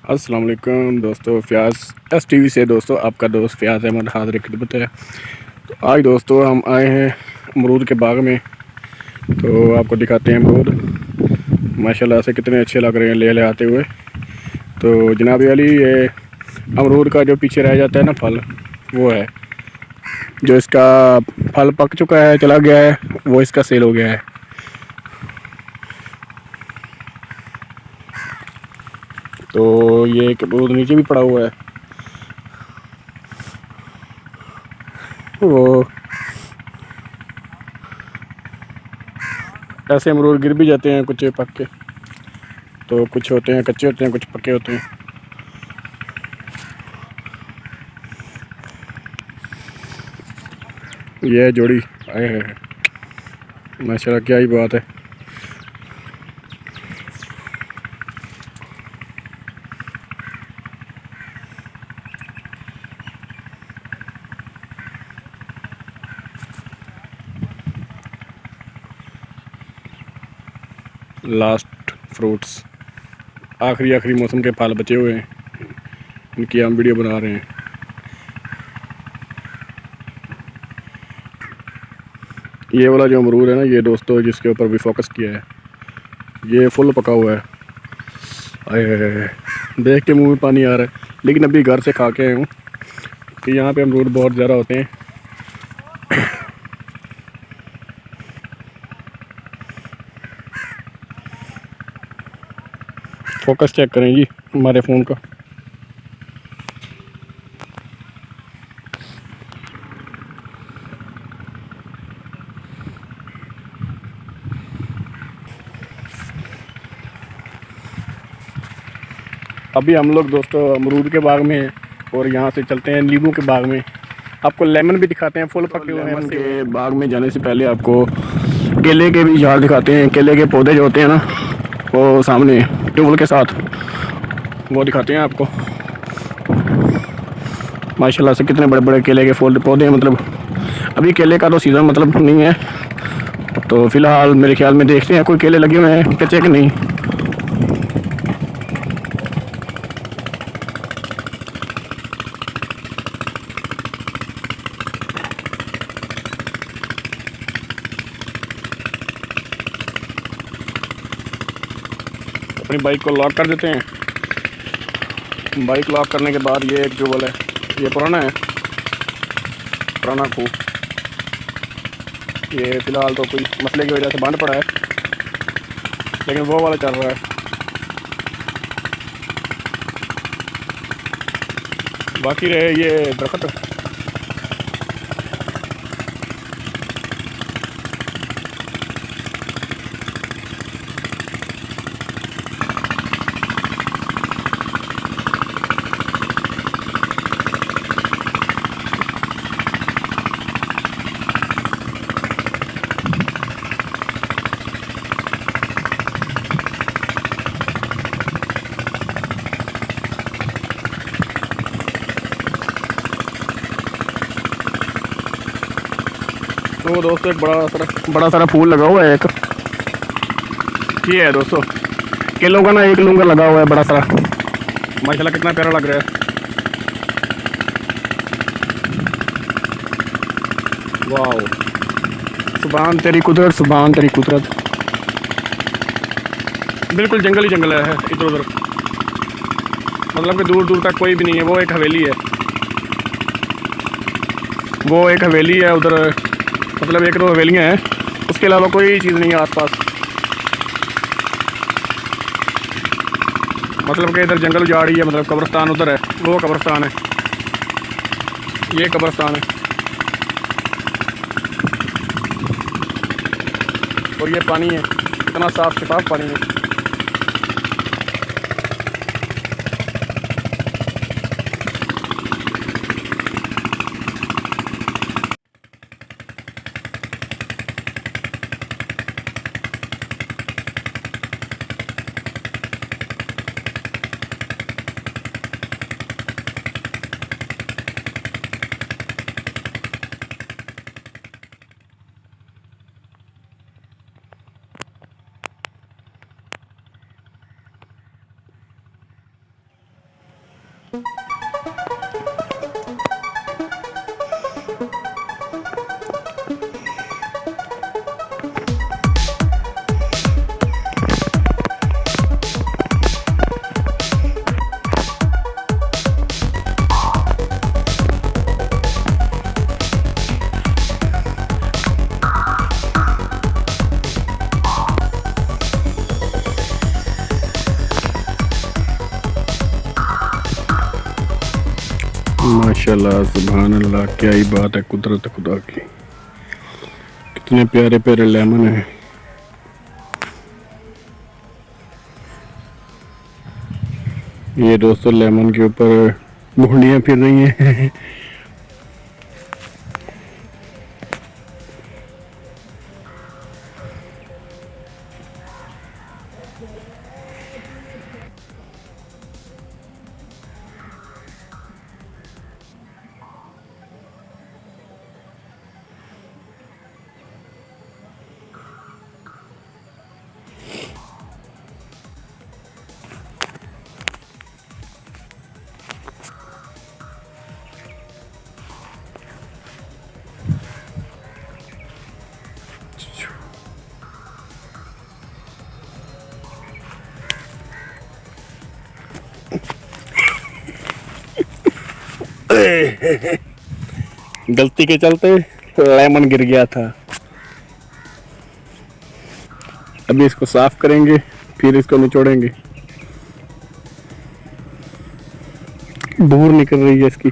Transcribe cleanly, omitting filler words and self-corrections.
अस्सलाम वालेकुम दोस्तों, फयाज Stv से दोस्तों आपका दोस्त फयाज अहमद हाजिर खिदमत है। तो आज दोस्तों हम आए हैं अमरूद के बाग में, तो आपको दिखाते हैं अमरूद माशाल्लाह से कितने अच्छे लग रहे हैं ले आते हुए। तो जनाब अली, ये अमरूद का जो पीछे रह जाता है ना फल, वो है जो इसका फल पक चुका है, चला गया है, वो इसका सेल हो गया है। तो ये एक अमरूद नीचे भी पड़ा हुआ है, वो ऐसे अमरूद गिर भी जाते हैं, कुछ पक के, तो कुछ होते हैं कच्चे होते हैं, कुछ पके होते हैं। यह जोड़ी आए है माशाल्लाह, क्या ही बात है। लास्ट फ्रूट्स, आखिरी मौसम के फल बचे हुए हैं, इनकी हम वीडियो बना रहे हैं। ये वाला जो अमरूद है ना, ये दोस्तों जिसके ऊपर भी फोकस किया है, ये फुल पका हुआ है। आए देख के मुंह में पानी आ रहा है, लेकिन अभी घर से खा के आया हूँ कि यहाँ पे अमरूद बहुत ज़्यादा होते हैं। फोकस चेक करें जी हमारे फ़ोन का। अभी हम लोग दोस्तों अमरूद के बाग में हैं और यहाँ से चलते हैं नींबू के बाग में। आपको लेमन भी दिखाते हैं, फुल पके हुए हैं। लेमन के बाग में जाने से पहले आपको केले के भी झाड़ दिखाते हैं। केले के पौधे जो होते हैं ना, वो सामने ट्यूबवेल के साथ, वो दिखाते हैं आपको। माशाल्लाह से कितने बड़े बड़े केले के पौधे हैं। मतलब अभी केले का तो सीज़न मतलब नहीं है, तो फ़िलहाल मेरे ख्याल में देखते हैं कोई केले लगे हुए हैं कच्चे कि नहीं। अपनी बाइक को लॉक कर देते हैं। बाइक लॉक करने के बाद ये एक ट्यूबवेल है, ये पुराना है, पुराना खूह। ये फ़िलहाल तो कोई मसले की वजह से बंद पड़ा है, लेकिन वो वाला चल रहा है। बाकी रहे ये दरख्त, तो दोस्तों एक बड़ा सारा फूल लगा हुआ है। एक ये है दोस्तों, केलों का ना एक लूंगा लगा हुआ है बड़ा सारा, माशाल्लाह कितना प्यारा लग रहा है। वाह, सुभान तेरी कुदरत, सुभान तेरी कुदरत। बिल्कुल जंगल ही जंगल है इधर उधर, मतलब कि दूर दूर तक कोई भी नहीं है। वो एक हवेली है, वो एक हवेली है उधर, मतलब एक दो हवेलियाँ हैं, उसके अलावा कोई चीज़ नहीं है आसपास। मतलब कि इधर जंगल उजाड़ ही है, मतलब कब्रिस्तान उधर है, वो कब्रिस्तान है, ये कब्रिस्तान है, और ये पानी है, इतना साफ शफाफ पानी है। माशाल्लाह सुभान अल्लाह, क्या ही बात है कुदरत खुदा की। कितने प्यारे प्यारे लेमन हैं। ये दोस्तों लेमन के ऊपर घुंडियाँ फिर रही हैं। गलती के चलते लेमन गिर गया था। अभी इसको साफ करेंगे, फिर इसको निचोड़ेंगे। बूर निकल रही है इसकी।